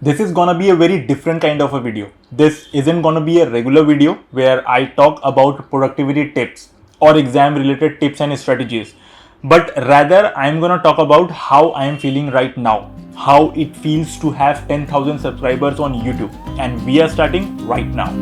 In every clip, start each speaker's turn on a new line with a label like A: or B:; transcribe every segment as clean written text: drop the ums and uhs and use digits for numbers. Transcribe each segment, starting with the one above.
A: This is gonna be a very different kind of a video. This isn't gonna be a regular video where I talk about productivity tips or exam related tips and strategies, but rather I'm gonna talk about how I am feeling right now, how it feels to have 10,000 subscribers on YouTube, and we are starting right now.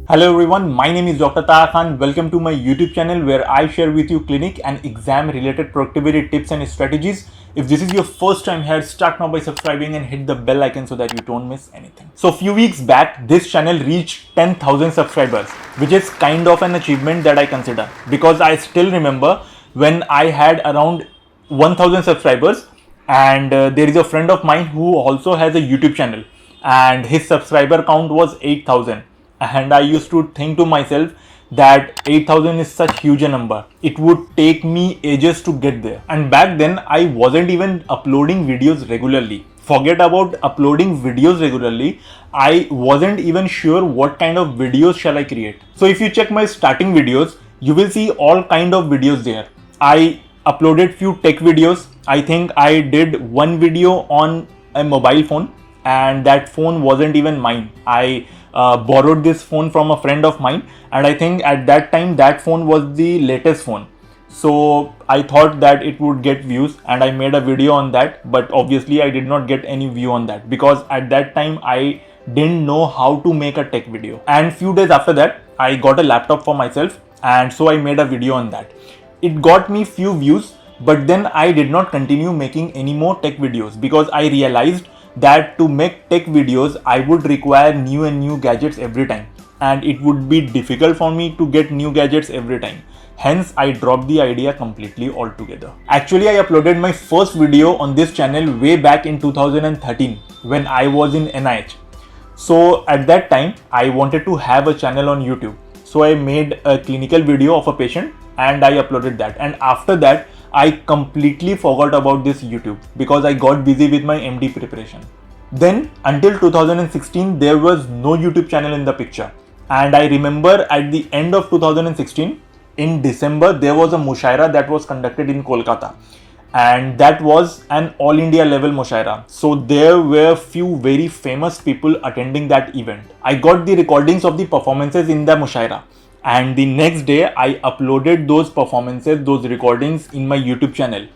A: Hello everyone, my name is Dr. Taha Khan. Welcome to my YouTube channel where I share with you clinic and exam related productivity tips and strategies. If this is your first time here, start now by subscribing and hit the bell icon so that you don't miss anything. So a few weeks back, this channel reached 10,000 subscribers, which is kind of an achievement that I consider, because I still remember when I had around 1,000 subscribers, and there is a friend of mine who also has a YouTube channel and his subscriber count was 8,000. And I used to think to myself that 8,000 is such huge a number. It would take me ages to get there. And back then I wasn't even uploading videos regularly. Forget about uploading videos regularly. I wasn't even sure what kind of videos shall I create. So if you check my starting videos, you will see all kind of videos there. I uploaded few tech videos. I think I did one video on a mobile phone, and that phone wasn't even mine. I borrowed this phone from a friend of mine, and I think at that time that phone was the latest phone. So I thought that it would get views and I made a video on that, but obviously I did not get any view on that because at that time I didn't know how to make a tech video. And few days after that I got a laptop for myself, and so I made a video on that. It got me few views, but then I did not continue making any more tech videos because I realized that to make tech videos I would require new gadgets every time, and it would be difficult for me to get new gadgets every time. Hence I dropped the idea completely altogether. Actually, I uploaded my first video on this channel way back in 2013 when I was in NIH. So at that time I wanted to have a channel on YouTube. So I made a clinical video of a patient and I uploaded that, and after that I completely forgot about this YouTube because I got busy with my MD preparation. Then until 2016 there was no YouTube channel in the picture, and I remember at the end of 2016 in December there was a Mushaira that was conducted in Kolkata, and that was an all India level Mushaira. So there were few very famous people attending that event. I got the recordings of the performances in the Mushaira, and the next day I uploaded those performances, those recordings in my YouTube channel.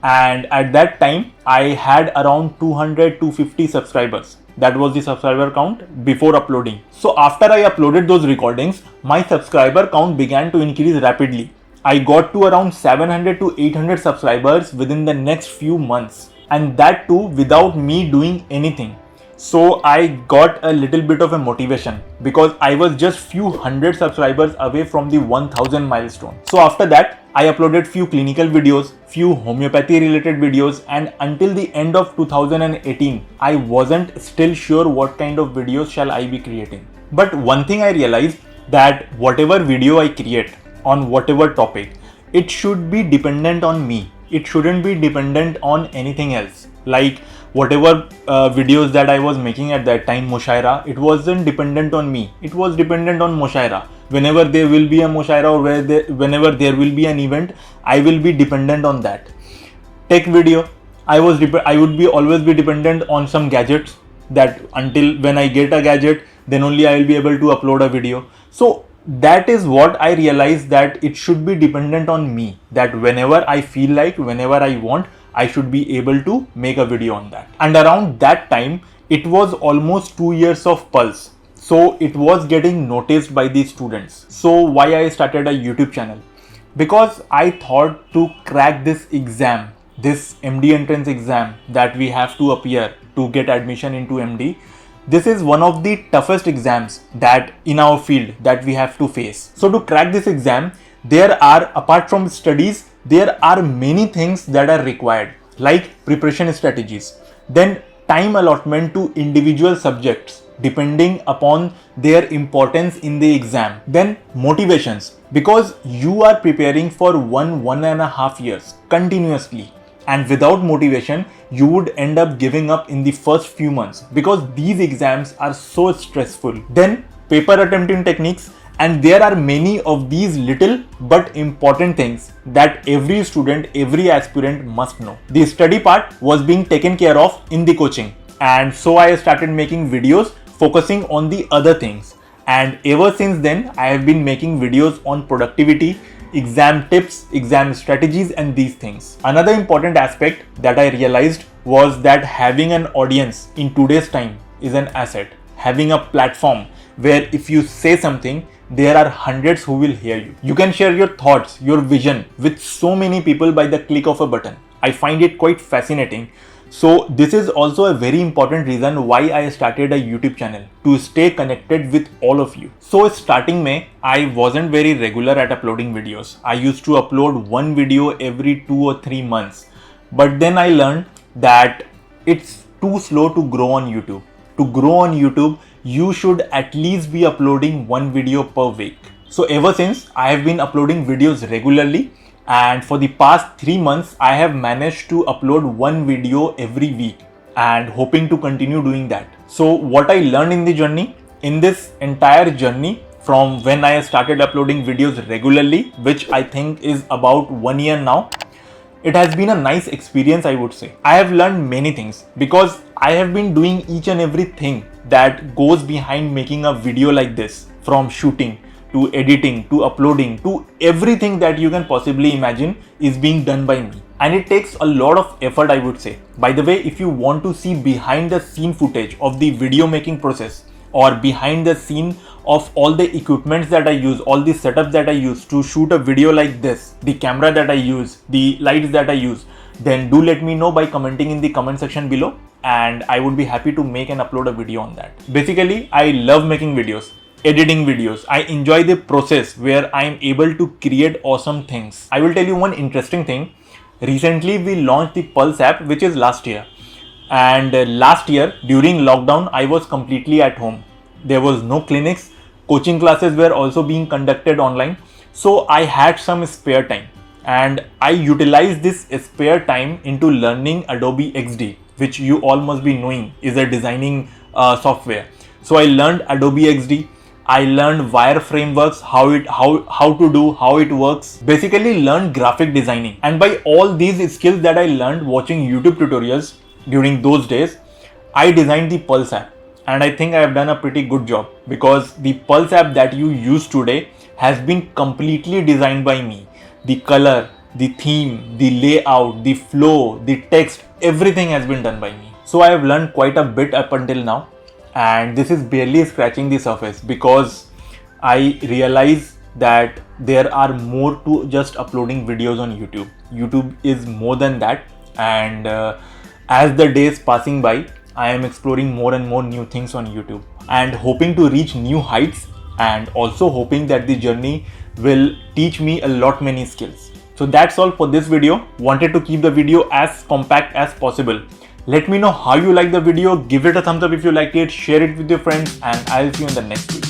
A: And at that time I had around 200-250 subscribers. That was the subscriber count before uploading. So after I uploaded those recordings, my subscriber count began to increase rapidly. I got to around 700-800 subscribers within the next few months, and that too without me doing anything. So I got a little bit of a motivation because I was just few hundred subscribers away from the 1000 milestone. So after that I uploaded few clinical videos, few homeopathy related videos, and until the end of 2018 I wasn't still sure what kind of videos shall I be creating. But one thing I realized, that whatever video I create on whatever topic, it should be dependent on me. It shouldn't be dependent on anything else. Like whatever videos that I was making at that time, Mushaira, it wasn't dependent on me. It was dependent on Mushaira. Whenever there will be a Mushaira or whenever there will be an event, I will be dependent on that. Tech video, I would be always be dependent on some gadgets, that until when I get a gadget, then only I will be able to upload a video. So that is what I realized, that it should be dependent on me, that whenever I feel like, whenever I want, I should be able to make a video on that. And around that time it was almost 2 years of Pulse, so it was getting noticed by the students. So why I started a YouTube channel? Because I thought to crack this exam, this MD entrance exam that we have to appear to get admission into MD. This is one of the toughest exams that in our field that we have to face. So to crack this exam, there are, apart from studies, there are many things that are required, like preparation strategies, then time allotment to individual subjects depending upon their importance in the exam, then motivations, because you are preparing for 1.5 years continuously, and without motivation you would end up giving up in the first few months because these exams are so stressful. Then paper attempting techniques And there are many of these little but important things that every student, every aspirant must know. The study part was being taken care of in the coaching. And so I started making videos focusing on the other things. And ever since then, I have been making videos on productivity, exam tips, exam strategies, and these things. Another important aspect that I realized was that having an audience in today's time is an asset. Having a platform where if you say something, there are hundreds who will hear you. You can share your thoughts, your vision with so many people by the click of a button. I find it quite fascinating. So this is also a very important reason why I started a YouTube channel, to stay connected with all of you. So starting May, I wasn't very regular at uploading videos. I used to upload one video every 2 or 3 months. But then I learned that it's too slow to grow on YouTube. To grow on YouTube, you should at least be uploading one video per week. So ever since, I have been uploading videos regularly. And for the past 3 months, I have managed to upload one video every week and hoping to continue doing that. So what I learned in the journey, in this entire journey from when I started uploading videos regularly, which I think is about 1 year now, it has been a nice experience, I would say. I have learned many things because I have been doing each and everything that goes behind making a video like this, from shooting to editing, to uploading, to everything that you can possibly imagine is being done by me. And it takes a lot of effort, I would say. By the way, if you want to see behind the scene footage of the video making process, or behind the scene of all the equipments that I use, all the setups that I use to shoot a video like this, the camera that I use, the lights that I use, then do let me know by commenting in the comment section below, and I would be happy to make and upload a video on that. Basically, I love making videos, editing videos. I enjoy the process where I am able to create awesome things. I will tell you one interesting thing. Recently, we launched the Pulse app, which is last year. And last year, during lockdown, I was completely at home. There was no clinics. Coaching classes were also being conducted online. So I had some spare time. And I utilized this spare time into learning Adobe XD, which you all must be knowing is a designing software. So I learned Adobe XD. I learned wire frameworks, how it works. Basically learned graphic designing. And by all these skills that I learned watching YouTube tutorials during those days, I designed the Pulse app. And I think I have done a pretty good job, because the Pulse app that you use today has been completely designed by me. The color, the theme, the layout, the flow, the text, everything has been done by me. So I have learned quite a bit up until now. And this is barely scratching the surface, because I realize that there are more to just uploading videos on YouTube. YouTube is more than that. And as the days passing by, I am exploring more and more new things on YouTube and hoping to reach new heights, and also hoping that the journey will teach me a lot many skills. So that's all for this video. Wanted to keep the video as compact as possible. Let me know how you like the video. Give it a thumbs up if you liked it. Share it with your friends, and I'll see you in the next video.